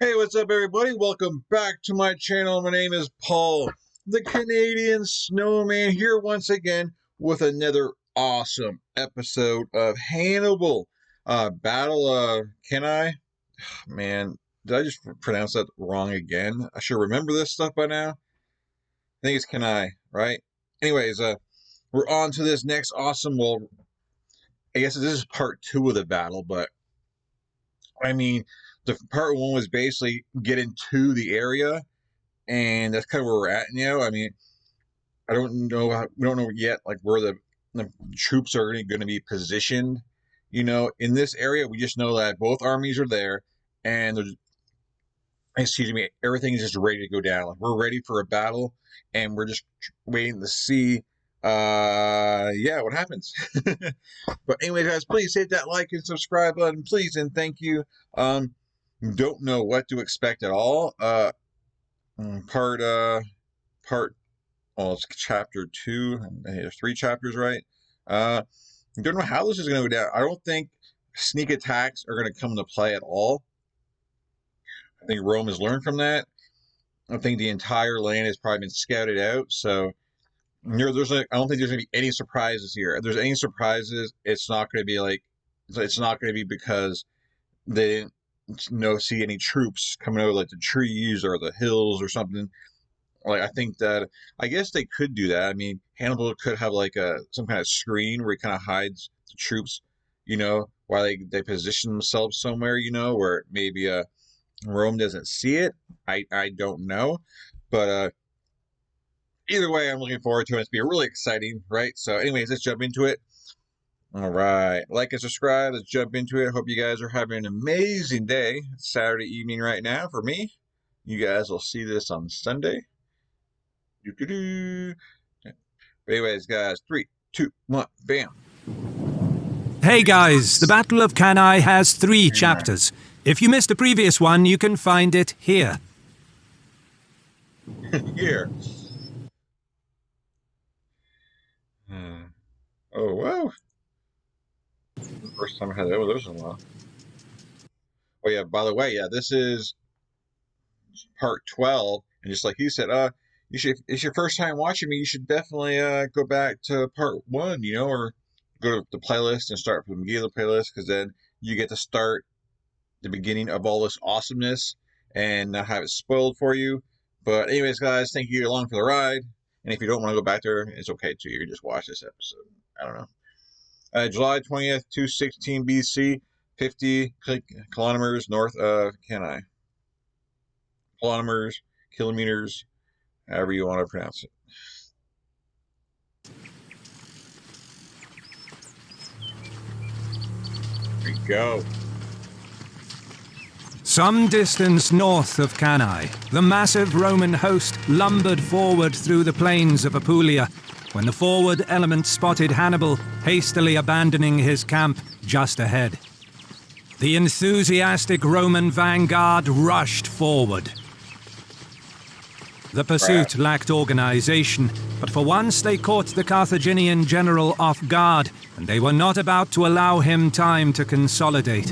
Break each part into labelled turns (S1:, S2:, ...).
S1: Hey, what's up, everybody? Welcome back to my channel. My name is Paul, the Canadian Snowman, here once again with another awesome episode of Hannibal. Battle of Cannae. Man, did I just pronounce that wrong again? I should remember this stuff by now. I think it's Cannae, right? Anyways, we're on to this next awesome. Well, I guess this is part two of the battle, but I mean, the part one was basically getting to the area, and that's kind of where we're at now. I mean, I don't know we don't know yet like where the troops are going to be positioned. In this area, we just know that both armies are there, and excuse me, everything is just ready to go down. Like we're ready for a battle, and we're just waiting to see. Yeah, what happens? But anyway, guys, please hit that like and subscribe button, please, and thank you. Don't know what to expect at all. Part part well, it's chapter two. There's three chapters, right? Don't know how this is going to go down. I don't think sneak attacks are going to come into play at all. I think Rome has learned from that. I think the entire land has probably been scouted out. So there's I don't think there's going to be any surprises here. If there's any surprises, it's not going to be it's not going to be because they didn't see any troops coming over like the trees or the hills or something. Like I guess they could do that. I mean, Hannibal could have like some kind of screen where he kind of hides the troops, while they position themselves somewhere, where maybe Rome doesn't see it. I don't know, but either way, I'm looking forward to it. It's be really exciting, right? So, anyways, let's jump into it. All right, like and subscribe. Let's jump into it. I hope you guys are having an amazing day. It's Saturday evening right now for me. You guys will see this on Sunday. Doo-doo-doo. But anyways, guys, 3, 2, 1, bam.
S2: Hey guys, the Battle of Cannae has 3 chapters. If you missed the previous one, you can find it here.
S1: Here. Oh, wow. First time I had that. There's a while. Oh, yeah, by the way, yeah, this is part 12. And just like you said, it's your first time watching me, you should definitely go back to part 1, or go to the playlist and start from the beginning of the playlist, because then you get to start the beginning of all this awesomeness and not have it spoiled for you. But anyways, guys, thank you along for the ride. And if you don't want to go back there, it's okay too. You can just watch this episode. I don't know. July 20th, 216 BC, 50 kilometers north of Cannae. Kilometers, however you want to pronounce it. There you go.
S2: Some distance north of Cannae, the massive Roman host lumbered forward through the plains of Apulia when the forward element spotted Hannibal hastily abandoning his camp just ahead. The enthusiastic Roman vanguard rushed forward. The pursuit lacked organization, but for once they caught the Carthaginian general off guard, and they were not about to allow him time to consolidate.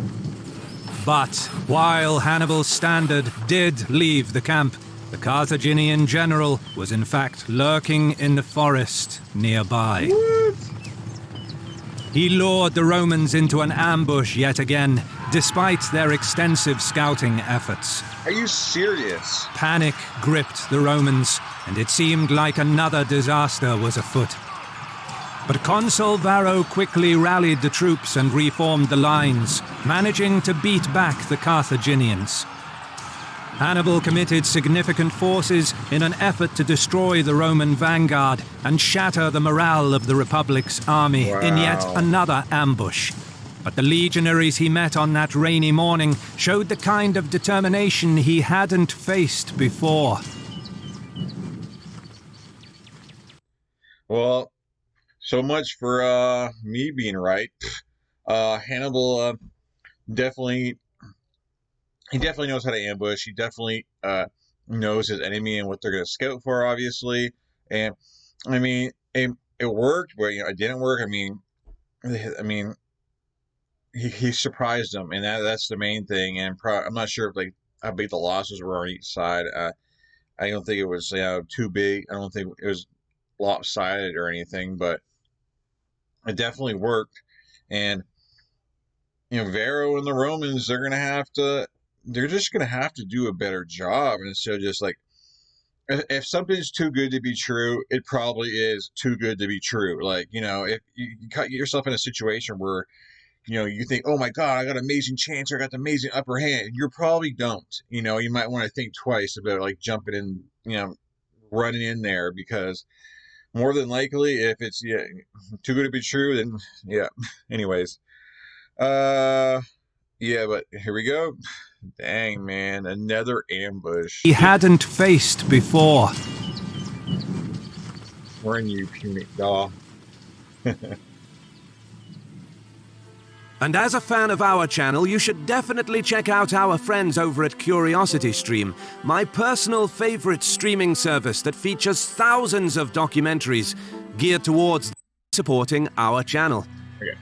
S2: But while Hannibal's standard did leave the camp, the Carthaginian general was in fact lurking in the forest nearby.
S1: What?
S2: He lured the Romans into an ambush yet again, despite their extensive scouting efforts.
S1: Are you serious?
S2: Panic gripped the Romans, and it seemed like another disaster was afoot. But Consul Varro quickly rallied the troops and reformed the lines, managing to beat back the Carthaginians. Hannibal committed significant forces in an effort to destroy the Roman vanguard and shatter the morale of the Republic's army in yet another ambush. But the legionaries he met on that rainy morning showed the kind of determination he hadn't faced before.
S1: Well, so much for me being right. Hannibal definitely knows how to ambush. He definitely knows his enemy and what they're going to scout for, obviously. And I mean, it worked, but it didn't work. I mean, he surprised them, and that's the main thing. And I'm not sure if how big the losses were on each side. I don't think it was too big. I don't think it was lopsided or anything, but it definitely worked. And Varro and the Romans, they're just gonna have to do a better job. And so just like if something's too good to be true, it probably is too good to be true. Like, if you get yourself in a situation where, you think, oh my God, I got an amazing chance, or I got the amazing upper hand. You probably don't. You might want to think twice about like jumping in, running in there, because more than likely, if it's too good to be true, then yeah. Anyways, yeah, but here we go. Dang, man, another ambush.
S2: He hadn't faced before.
S1: Warn you, puny daw.
S2: And as a fan of our channel, you should definitely check out our friends over at CuriosityStream, my personal favorite streaming service that features thousands of documentaries geared towards supporting our channel.
S1: Okay.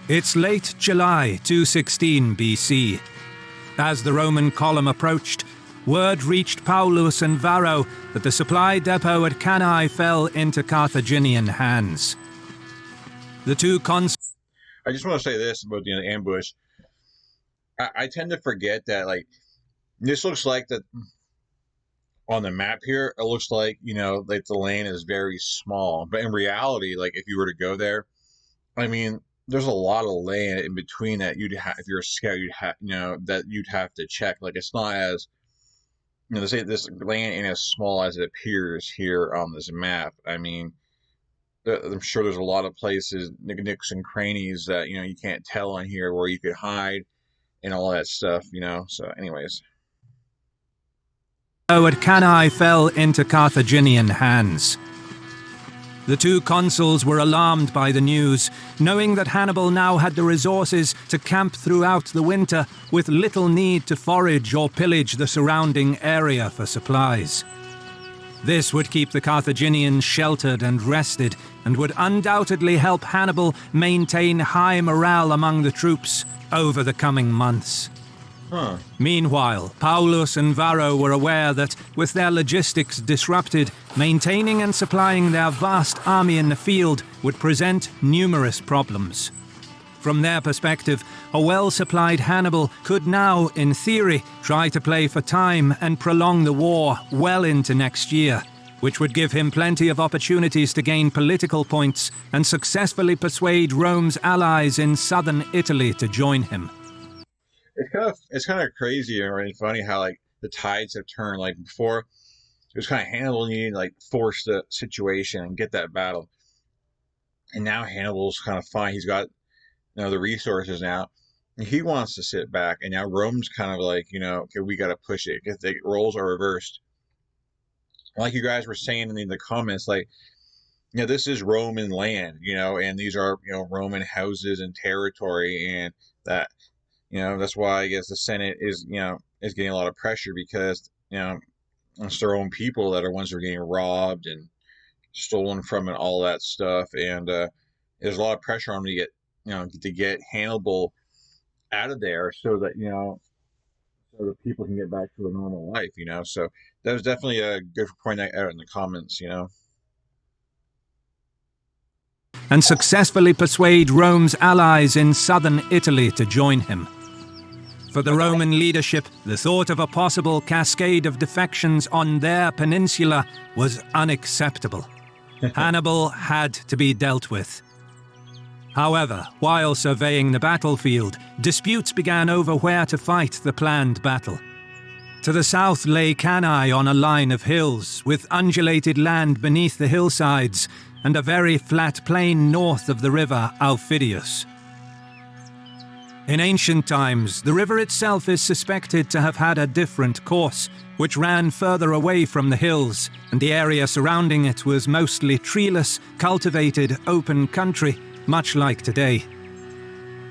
S2: It's late July 216 BC. As the Roman column approached, word reached Paulus and Varro that the supply depot at Cannae fell into Carthaginian hands. The two consuls...
S1: I just want to say this about the ambush. I tend to forget that, like, this looks like that on the map here, it looks like, like the land is very small. But in reality, like, if you were to go there, I mean, there's a lot of land in between that you'd have, if you're a scout, that you'd have to check. Like, it's not as, this land ain't as small as it appears here on this map. I mean, I'm sure there's a lot of places, nooks and crannies that, you can't tell on here where you could hide and all that stuff, So anyways.
S2: At Cannae fell into Carthaginian hands. The two consuls were alarmed by the news, knowing that Hannibal now had the resources to camp throughout the winter with little need to forage or pillage the surrounding area for supplies. This would keep the Carthaginians sheltered and rested, and would undoubtedly help Hannibal maintain high morale among the troops over the coming months. Meanwhile, Paulus and Varro were aware that, with their logistics disrupted, maintaining and supplying their vast army in the field would present numerous problems. From their perspective, a well-supplied Hannibal could now, in theory, try to play for time and prolong the war well into next year, which would give him plenty of opportunities to gain political points and successfully persuade Rome's allies in southern Italy to join him.
S1: It's kind of crazy and funny how like the tides have turned. Like before, it was kind of Hannibal needing to like force the situation and get that battle, and now Hannibal's kind of fine. He's got the resources now. And he wants to sit back, and now Rome's kind of like okay, we got to push it because the roles are reversed. Like you guys were saying in the comments, like this is Roman land, and these are Roman houses and territory, and that. That's why I guess the Senate is getting a lot of pressure, because, it's their own people that are ones that are getting robbed and stolen from and all that stuff. And there's a lot of pressure on them to get Hannibal out of there so that, so that people can get back to a normal life, So that was definitely a good for pointing that out in the comments,
S2: And successfully persuade Rome's allies in southern Italy to join him. For the Roman leadership, the thought of a possible cascade of defections on their peninsula was unacceptable. Hannibal had to be dealt with. However, while surveying the battlefield, disputes began over where to fight the planned battle. To the south lay Cannae on a line of hills, with undulated land beneath the hillsides, and a very flat plain north of the river Aufidius. In ancient times, the river itself is suspected to have had a different course, which ran further away from the hills, and the area surrounding it was mostly treeless, cultivated, open country, much like today.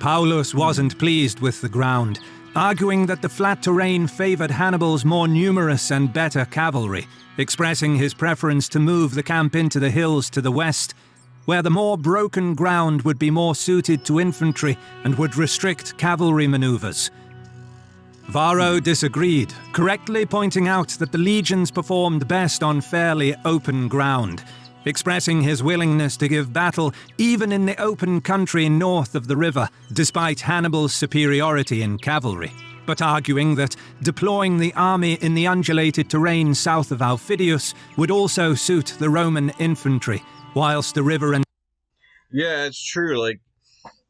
S2: Paulus wasn't pleased with the ground, arguing that the flat terrain favored Hannibal's more numerous and better cavalry, expressing his preference to move the camp into the hills to the west, where the more broken ground would be more suited to infantry and would restrict cavalry maneuvers. Varro disagreed, correctly pointing out that the legions performed best on fairly open ground, expressing his willingness to give battle even in the open country north of the river, despite Hannibal's superiority in cavalry, but arguing that deploying the army in the undulated terrain south of Aufidius would also suit the Roman infantry, whilst the river and...
S1: Yeah, it's true. Like,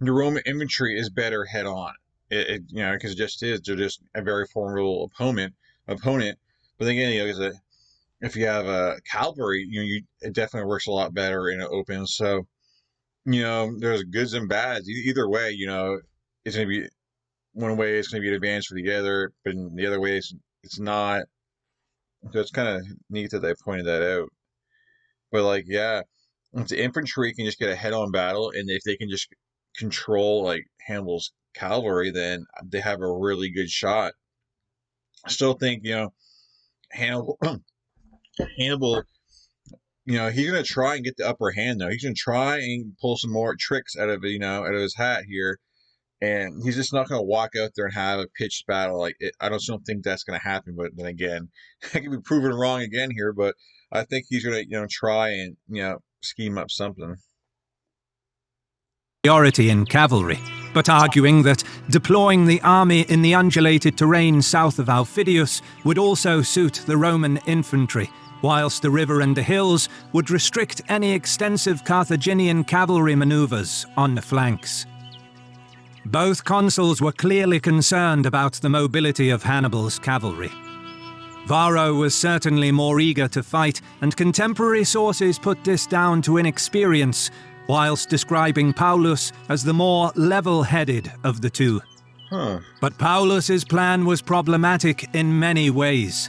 S1: the Roman infantry is better head-on. Because they're just a very formidable opponent. But then again, if you have a cavalry, it definitely works a lot better in an open. So, there's goods and bads. Either way, it's going to be one way. It's going to be an advantage for the other, but in the other way, it's not. So it's kind of neat that they pointed that out. But if the infantry can just get a head-on battle, and if they can just control Hannibal's cavalry, then they have a really good shot. I still think Hannibal he's gonna try and get the upper hand though. He's gonna try and pull some more tricks out of his hat here, and he's just not gonna walk out there and have a pitched battle. I don't think that's gonna happen. But then again, I can be proven wrong again here. But I think he's gonna try and scheme up something.
S2: Superiority in cavalry, but arguing that deploying the army in the undulated terrain south of Aufidius would also suit the Roman infantry, whilst the river and the hills would restrict any extensive Carthaginian cavalry maneuvers on the flanks. Both consuls were clearly concerned about the mobility of Hannibal's cavalry. Varro was certainly more eager to fight, and contemporary sources put this down to inexperience, whilst describing Paulus as the more level-headed of the two. But Paulus's plan was problematic in many ways.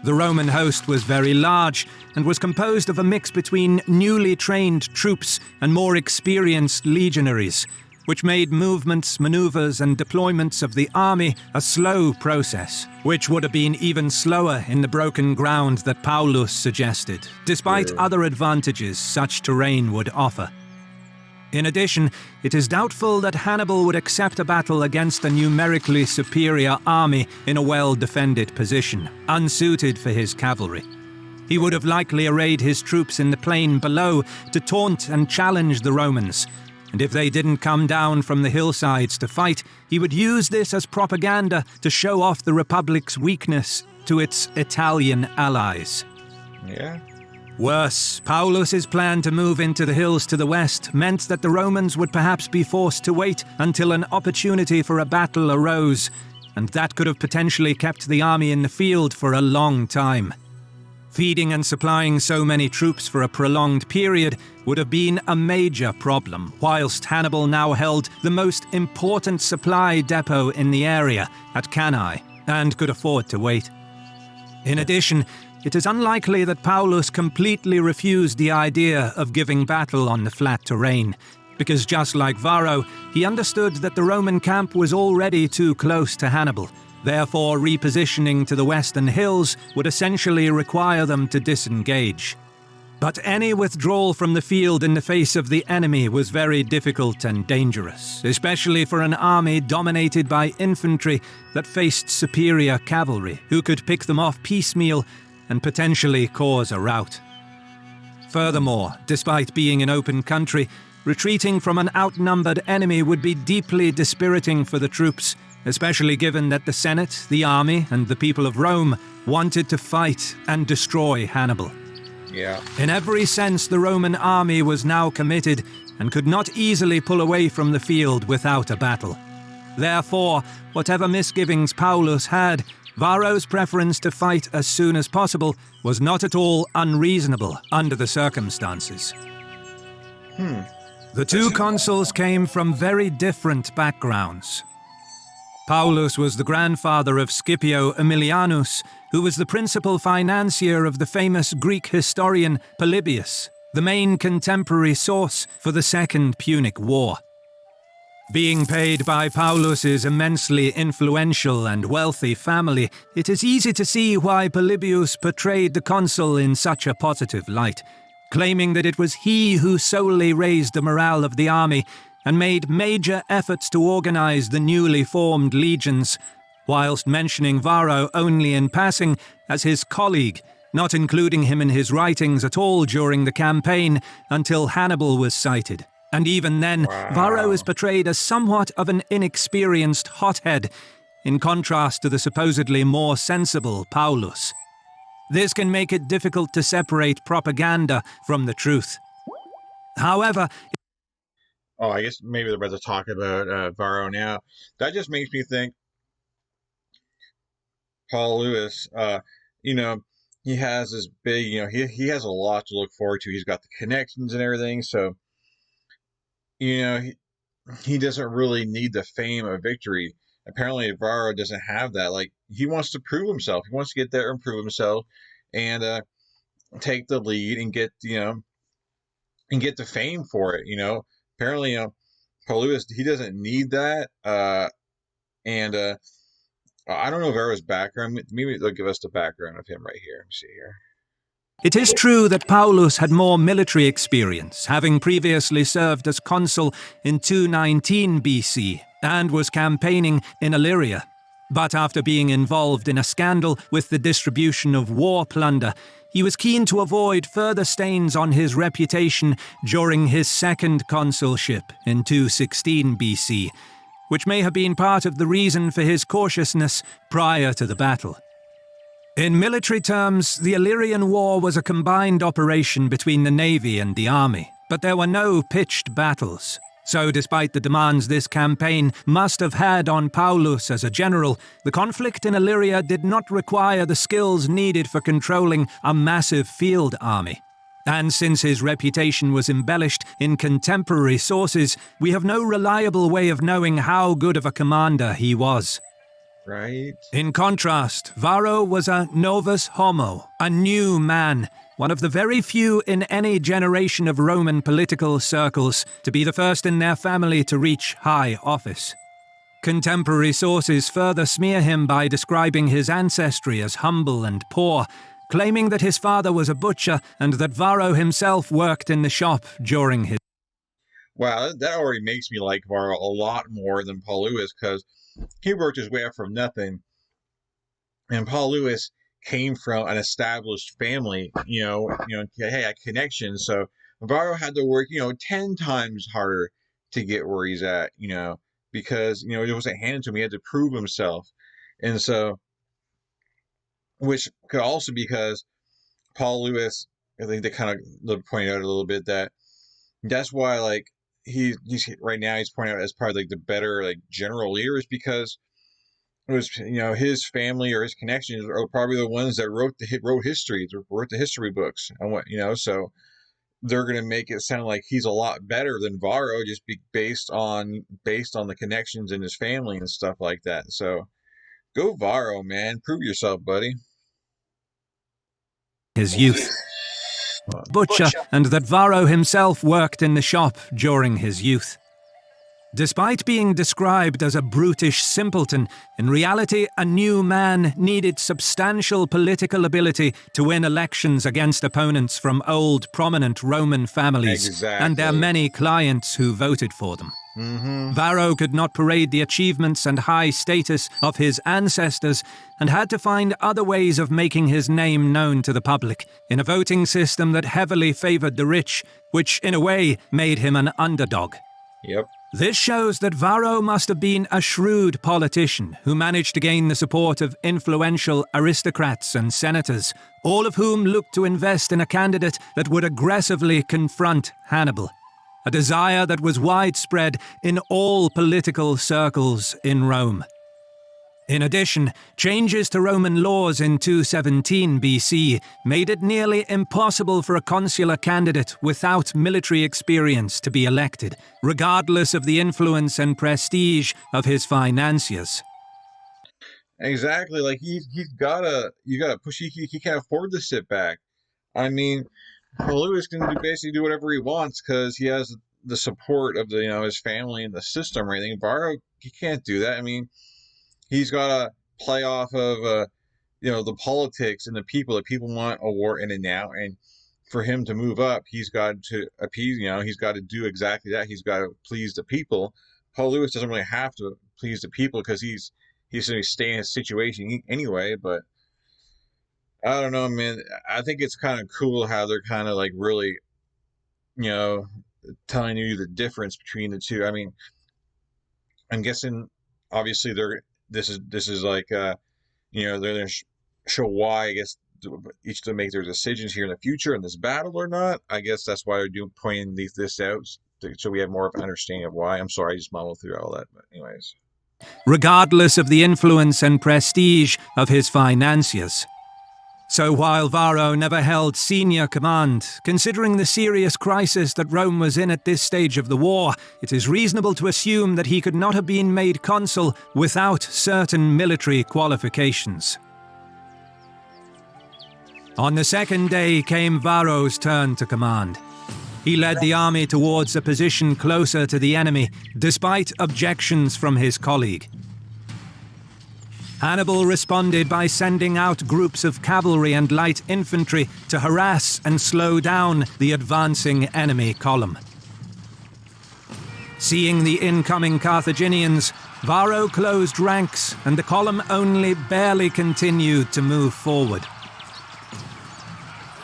S2: The Roman host was very large and was composed of a mix between newly trained troops and more experienced legionaries, which made movements, maneuvers, and deployments of the army a slow process, which would have been even slower in the broken ground that Paulus suggested, despite other advantages such terrain would offer. In addition, it is doubtful that Hannibal would accept a battle against a numerically superior army in a well-defended position, unsuited for his cavalry. He would have likely arrayed his troops in the plain below to taunt and challenge the Romans, and if they didn't come down from the hillsides to fight, he would use this as propaganda to show off the Republic's weakness to its Italian allies.
S1: Yeah.
S2: Worse, Paulus's plan to move into the hills to the west meant that the Romans would perhaps be forced to wait until an opportunity for a battle arose, and that could have potentially kept the army in the field for a long time. Feeding and supplying so many troops for a prolonged period would have been a major problem, whilst Hannibal now held the most important supply depot in the area at Cannae, and could afford to wait. In addition, it is unlikely that Paulus completely refused the idea of giving battle on the flat terrain, because just like Varro, he understood that the Roman camp was already too close to Hannibal. Therefore, repositioning to the western hills would essentially require them to disengage. But any withdrawal from the field in the face of the enemy was very difficult and dangerous, especially for an army dominated by infantry that faced superior cavalry, who could pick them off piecemeal and potentially cause a rout. Furthermore, despite being an open country, retreating from an outnumbered enemy would be deeply dispiriting for the troops, especially given that the Senate, the army, and the people of Rome wanted to fight and destroy Hannibal.
S1: Yeah.
S2: In every sense, the Roman army was now committed and could not easily pull away from the field without a battle. Therefore, whatever misgivings Paulus had, Varro's preference to fight as soon as possible was not at all unreasonable under the circumstances. The two consuls came from very different backgrounds. Paulus was the grandfather of Scipio Aemilianus, who was the principal financier of the famous Greek historian Polybius, the main contemporary source for the Second Punic War. Being paid by Paulus's immensely influential and wealthy family, it is easy to see why Polybius portrayed the consul in such a positive light, claiming that it was he who solely raised the morale of the army and made major efforts to organize the newly formed legions, whilst mentioning Varro only in passing as his colleague, not including him in his writings at all during the campaign until Hannibal was cited. And even then, Varro is portrayed as somewhat of an inexperienced hothead, in contrast to the supposedly more sensible Paulus. This can make it difficult to separate propaganda from the truth. However...
S1: Oh, I guess maybe they're about to talk about Varro now. That just makes me think Paul Lewis, he has this big, he has a lot to look forward to. He's got the connections and everything, so he doesn't really need the fame of victory. Apparently, Varro doesn't have that. Like, he wants to prove himself. He wants to get there and prove himself, and take the lead and get and get the fame for it. Apparently, Paul Lewis, he doesn't need that. And I don't know Varro's background. Maybe they'll give us the background of him right here. Let me see here.
S2: It is true that Paulus had more military experience, having previously served as consul in 219 BC and was campaigning in Illyria. But after being involved in a scandal with the distribution of war plunder, he was keen to avoid further stains on his reputation during his second consulship in 216 BC, which may have been part of the reason for his cautiousness prior to the battle. In military terms, the Illyrian War was a combined operation between the navy and the army, but there were no pitched battles. So despite the demands this campaign must have had on Paulus as a general, the conflict in Illyria did not require the skills needed for controlling a massive field army. And since his reputation was embellished in contemporary sources, we have no reliable way of knowing how good of a commander he was.
S1: Right.
S2: In contrast, Varro was a novus homo, a new man, one of the very few in any generation of Roman political circles to be the first in their family to reach high office. Contemporary sources further smear him by describing his ancestry as humble and poor, claiming that his father was a butcher and that Varro himself worked in the shop during his...
S1: Wow, that already makes me like Varro a lot more than Paul Lewis, because he worked his way up from nothing, and Paul Lewis came from an established family. He had connections. So Varro had to work, 10 times harder to get where he's at, because it wasn't handed to him. He had to prove himself, and so, which could also because Paul Lewis, I think they kind of pointed out a little bit that's why he's right now he's pointed out as probably the better general leader, is because it was his family or his connections are probably the ones that wrote history, wrote the history books, and so they're going to make it sound like he's a lot better than Varro just based on the connections in his family and stuff like that. So go Varro, man, prove yourself, buddy.
S2: His youth. Butcher, and that Varro himself worked in the shop during his youth. Despite being described as a brutish simpleton, in reality a new man needed substantial political ability to win elections against opponents from old prominent Roman families and their many clients who voted for them. Varro could not parade the achievements and high status of his ancestors and had to find other ways of making his name known to the public in a voting system that heavily favored the rich, which in a way made him an underdog.
S1: Yep.
S2: This shows that Varro must have been a shrewd politician who managed to gain the support of influential aristocrats and senators, all of whom looked to invest in a candidate that would aggressively confront Hannibal, a desire that was widespread in all political circles in Rome. In addition, changes to Roman laws in 217 BC made it nearly impossible for a consular candidate without military experience to be elected, regardless of the influence and prestige of his financiers.
S1: Exactly, you gotta push. He can't afford to sit back. I mean, Lewis can basically do whatever he wants because he has the support of the his family and the system or anything. Varro, he can't do that. I mean, he's got to play off of the politics and the people. That people want a war in and now, and for him to move up, he's got to appease. He's got to do exactly that. He's got to please the people. Paul Lewis doesn't really have to please the people because he's going to stay in his situation anyway. But I don't know, man. I think it's kind of cool how they're kind of like really, telling you the difference between the two. I mean, I'm guessing obviously this is like they're going to show why, I guess, each to make their decisions here in the future in this battle or not. I guess that's why they're pointing this out, so we have more of an understanding of why. I'm sorry, I just mumbled through all that, but anyways.
S2: Regardless of the influence and prestige of his financiers. So while Varro never held senior command, considering the serious crisis that Rome was in at this stage of the war, it is reasonable to assume that he could not have been made consul without certain military qualifications. On the second day came Varro's turn to command. He led the army towards a position closer to the enemy, despite objections from his colleague. Hannibal responded by sending out groups of cavalry and light infantry to harass and slow down the advancing enemy column. Seeing the incoming Carthaginians, Varro closed ranks and the column only barely continued to move forward.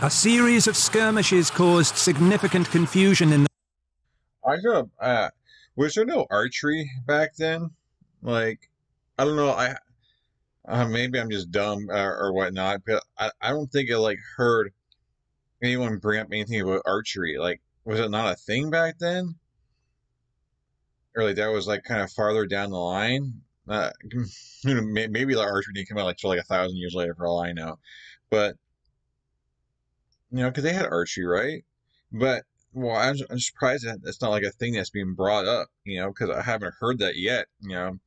S2: A series of skirmishes caused significant confusion in the...
S1: Was there no archery back then? Like, I don't know, maybe I'm just dumb or whatnot, but I don't think I heard anyone bring up anything about archery. Like, was it not a thing back then? Or that was kind of farther down the line? Maybe the archery didn't come out till 1,000 years later, for all I know. But because they had archery, right? But I'm surprised that it's not a thing that's being brought up, because I haven't heard that yet, and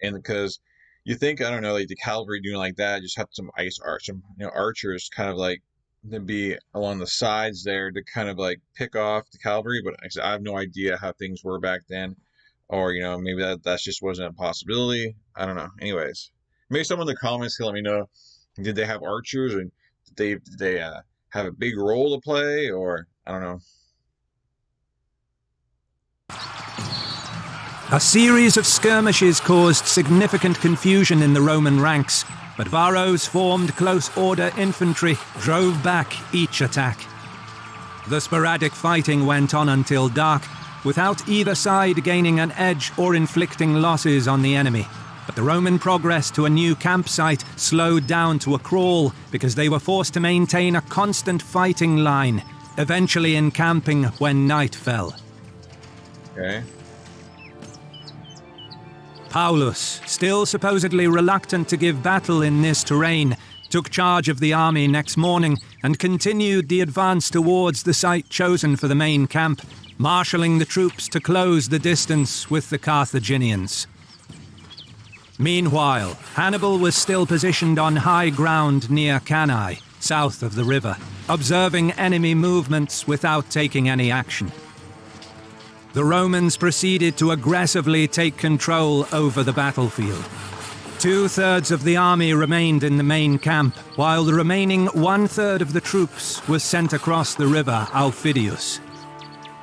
S1: because you think, I don't know, the cavalry doing that, just have some archers kind of to be along the sides there to kind of pick off the cavalry. But I have no idea how things were back then, or maybe that just wasn't a possibility. I don't know. Anyways, maybe someone in the comments can let me know, did they have archers, and did they have a big role to play, or I don't know.
S2: A series of skirmishes caused significant confusion in the Roman ranks, but Varro's formed close-order infantry drove back each attack. The sporadic fighting went on until dark, without either side gaining an edge or inflicting losses on the enemy. But the Roman progress to a new campsite slowed down to a crawl because they were forced to maintain a constant fighting line, eventually encamping when night fell.
S1: Okay.
S2: Paulus, still supposedly reluctant to give battle in this terrain, took charge of the army next morning and continued the advance towards the site chosen for the main camp, marshalling the troops to close the distance with the Carthaginians. Meanwhile, Hannibal was still positioned on high ground near Cannae, south of the river, observing enemy movements without taking any action. The Romans proceeded to aggressively take control over the battlefield. 2/3 of the army remained in the main camp, while the remaining 1/3 of the troops was sent across the river Aufidius.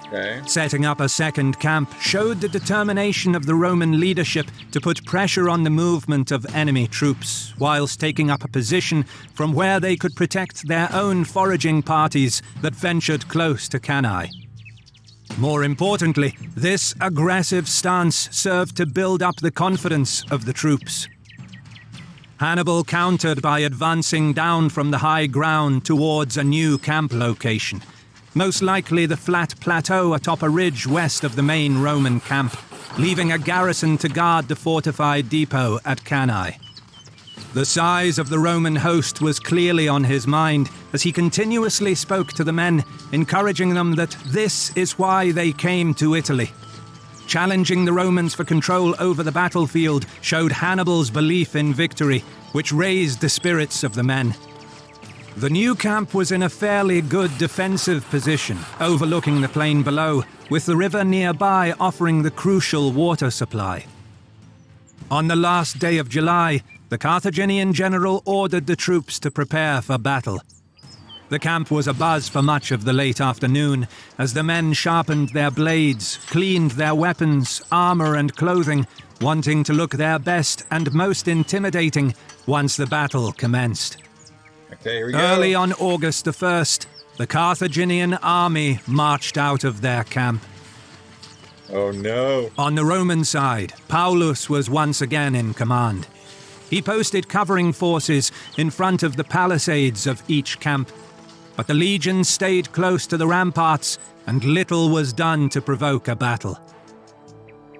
S1: Okay.
S2: Setting up a second camp showed the determination of the Roman leadership to put pressure on the movement of enemy troops, whilst taking up a position from where they could protect their own foraging parties that ventured close to Cannae. More importantly, this aggressive stance served to build up the confidence of the troops. Hannibal countered by advancing down from the high ground towards a new camp location, most likely the flat plateau atop a ridge west of the main Roman camp, leaving a garrison to guard the fortified depot at Cannae. The size of the Roman host was clearly on his mind as he continuously spoke to the men, encouraging them that this is why they came to Italy. Challenging the Romans for control over the battlefield showed Hannibal's belief in victory, which raised the spirits of the men. The new camp was in a fairly good defensive position, overlooking the plain below, with the river nearby offering the crucial water supply. On the last day of July, the Carthaginian general ordered the troops to prepare for battle. The camp was abuzz for much of the late afternoon, as the men sharpened their blades, cleaned their weapons, armor and clothing, wanting to look their best and most intimidating once the battle commenced.
S1: Okay, here we go.
S2: Early on August the 1st, the Carthaginian army marched out of their camp.
S1: Oh no.
S2: On the Roman side, Paulus was once again in command. He posted covering forces in front of the palisades of each camp, but the legions stayed close to the ramparts and little was done to provoke a battle.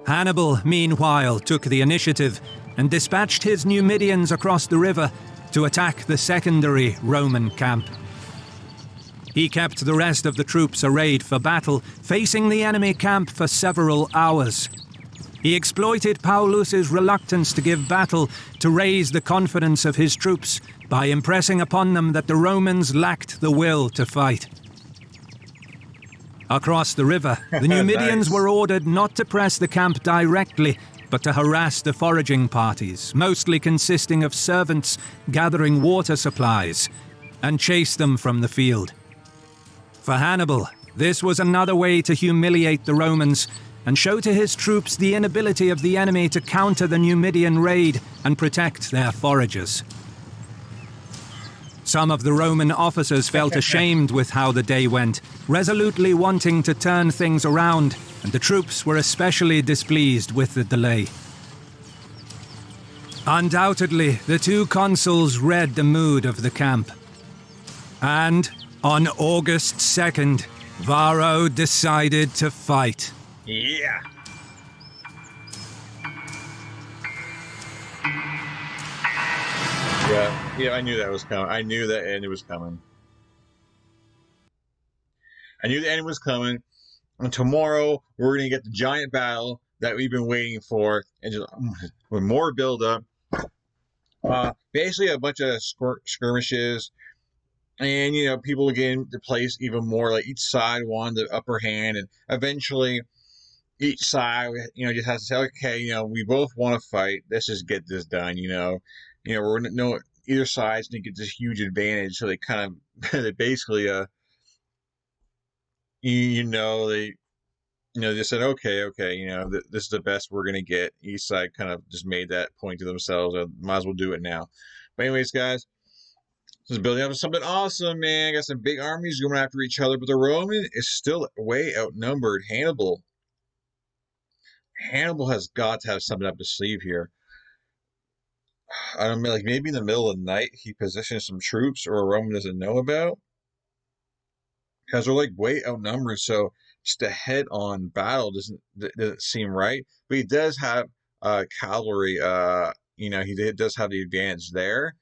S2: Hannibal, meanwhile, took the initiative and dispatched his Numidians across the river to attack the secondary Roman camp. He kept the rest of the troops arrayed for battle, facing the enemy camp for several hours. He exploited Paulus's reluctance to give battle to raise the confidence of his troops by impressing upon them that the Romans lacked the will to fight. Across the river, the Numidians were ordered not to press the camp directly, but to harass the foraging parties, mostly consisting of servants gathering water supplies, and chase them from the field. For Hannibal, this was another way to humiliate the Romans and show to his troops the inability of the enemy to counter the Numidian raid and protect their foragers. Some of the Roman officers felt ashamed with how the day went, resolutely wanting to turn things around, and the troops were especially displeased with the delay. Undoubtedly, the two consuls read the mood of the camp. And on August 2nd, Varro decided to fight.
S1: Yeah. Yeah, I knew that was coming. I knew that end was coming. I knew the end was coming. And tomorrow, we're going to get the giant battle that we've been waiting for. And just with more build-up. Basically, a bunch of skirmishes. And, you know, people getting to place even more. Like, each side won the upper hand. And eventually, each side, you know, just has to say, okay, you know, we both want to fight. Let's just get this done, you know. You know, we're no either side's gonna get this huge advantage, so they kind of they basically they just said okay, you know, this is the best we're gonna get. Each side kind of just made that point to themselves. Might as well do it now. But anyways, guys, this is building up to something awesome, man. Got some big armies going after each other, but the Roman is still way outnumbered. Hannibal has got to have something up his sleeve here. I don't know, like maybe in the middle of the night he positions some troops or a Roman doesn't know about, because they're like way outnumbered. So just a head-on battle doesn't seem right. But he does have cavalry. You know, he does have the advantage there.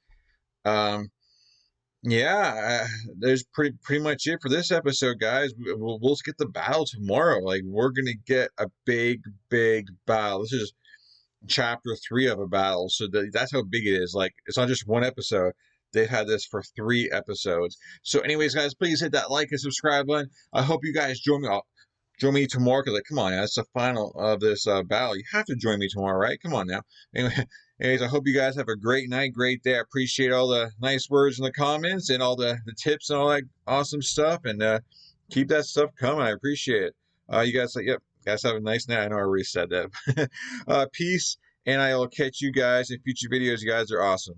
S1: Yeah, there's pretty much it for this episode, guys. We'll get the battle tomorrow. Like, we're gonna get a big battle. This is chapter 3 of a battle, so that's how big it is. Like, it's not just one episode. They've had this for 3 episodes. So anyways, guys, please hit that like and subscribe button. I hope you guys join me tomorrow, because, like, come on, that's the final of this battle. You have to join me tomorrow, right? Come on now. Anyways, I hope you guys have a great night, great day. I appreciate all the nice words in the comments and all the tips and all that awesome stuff, and keep that stuff coming. I appreciate it. You guys, guys have a nice night. I know I already said that. Peace, and I will catch you guys in future videos. You guys are awesome.